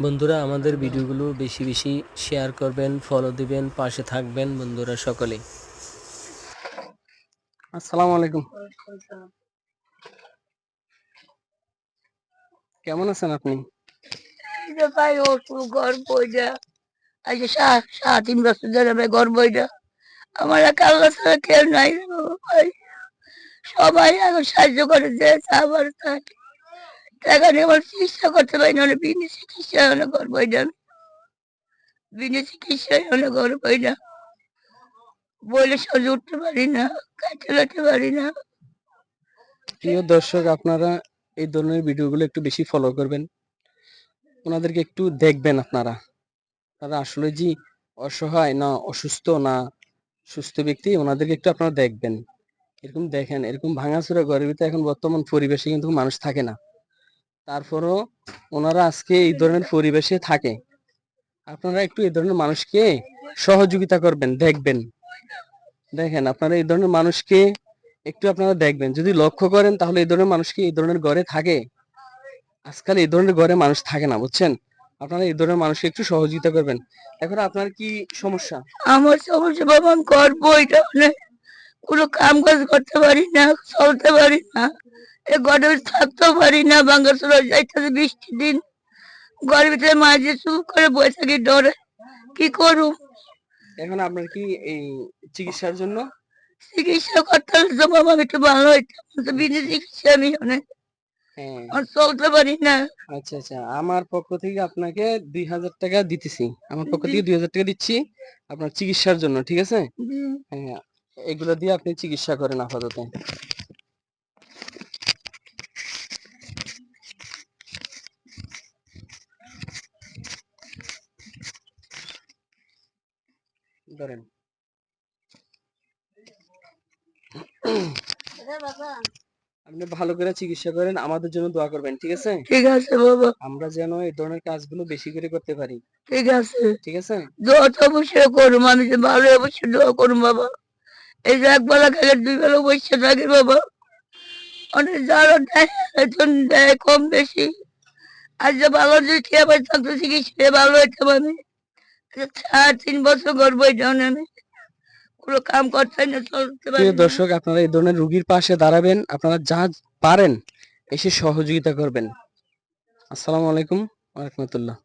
বন্ধুরা, আমাদের ভিডিওগুলো বেশি বেশি শেয়ার করবেন, ফলো দিবেন, পাশে থাকবেন বন্ধুরা সকলেই। আসসালামু আলাইকুম। কেমন আছেন আপনি? ভাই ওষুধ গর্ব বইটা আজ 3.5 বছর ধরে ভাই গর্ব বইটা আমার আল্লাহ ছাড়া কেউ নাই রে বাবা ভাই। সবাই এখন সাহায্য করে যে আবার থাকে টাকা নিয়ে আমার চিকিৎসা করতে পারি না, বিনা চিকিৎসা হলে গর্ব বইটা, বিনা চিকিৎসায় হলে গর্ব বইটা বলে সহ্য উঠতে পারি না, কাটতে কাটতে পারি না। প্রিয় দর্শক, আপনারা এই ধরনের ভিডিওগুলো একটু বেশি ফলো করবেন, ওনাদেরকে একটু দেখবেন। আপনারা তারা আসলে যে অসহায় না অসুস্থ না সুস্থ ব্যক্তি, ওনাদেরকে একটু আপনারা দেখবেন। এরকম দেখেন, এরকম ভাঙাচোরা ঘরের ভিতরে এখন বর্তমান পরিবেশে কিন্তু মানুষ থাকে না, তারপরও ওনারা আজকে এই ধরনের পরিবেশে থাকে। আপনারা একটু এই ধরনের মানুষকে সহযোগিতা করবেন, দেখবেন। দেখেন, আপনারা এই ধরনের মানুষকে একটু আপনারা দেখবেন, যদি লক্ষ্য করেন তাহলে এই ধরনের মানুষ কি এই ধরনের ঘরে থাকে? আজকাল এই ধরনের ঘরে মানুষ থাকে না, বুঝছেন? আপনারা এই ধরনের মানুষকে একটু সহযোগিতা করবেন। এখন আপনার কি সমস্যা? আমার সমস্যা বাবা, আমি গর্ব এটা মানে কোনো কাম কাজ করতে পারি না, চলতে পারি না, এই ঘরের থাকতেও পারি না, ভাঙ্গাচোরা যাইতেছে বৃষ্টির দিন, ঘরের ভিতরে মাঝে চুপ করে বসে থাকি ডরে, কি করুম? এখন আপনার কি এই চিকিৎসার জন্য? চিকিৎসা করতে হলে তো বাবা আমি একটু ভালো হইতাম, তো বিনা চিকিৎসা আমি অনেক হ্যাঁ, চলতে পারি না। আচ্ছা আচ্ছা, আমার পক্ষ থেকে আপনাকে 2000 টাকা দিতেছি। আমার পক্ষ থেকে 2000 টাকা দিচ্ছি আপনার চিকিৎসার জন্য, ঠিক আছে? হ্যাঁ, এগুলো দিয়ে আপনি চিকিৎসা করেন আপাতত। ধরেন। আপনি ভালো করে চিকিৎসা করেন, আমাদের জন্য দোয়া করবেন, ঠিক আছে? ঠিক আছে বাবা, আমরা যেন এই ধরনের কাজগুলো বেশি করে করতে পারি, ঠিক আছে। ঠিক আছে? দোয়া তো অবশ্যই করুম, আমি যে ভালো অবশ্যই দোয়া করুম বাবা। এই যে একবেলা খেলে 2 বেলা বসে থাকি বাবা, অনেক যারা দেয় একজন দেয় কম বেশি, আর যে ভালো যদি খেয়ে পাইতাম তো চিকিৎসা ভালো হইতাম আমি। 3 বছর গর্ব হইতাম আমি, কোনো কাম করতে না, চলতে পারি প্রিয় না। দর্শক, আপনারা এই ধরনের রোগীর পাশে দাঁড়াবেন, আপনারা যা পারেন এসে সহযোগিতা করবেন। আসসালামু আলাইকুম ওয়া রাহমাতুল্লাহ।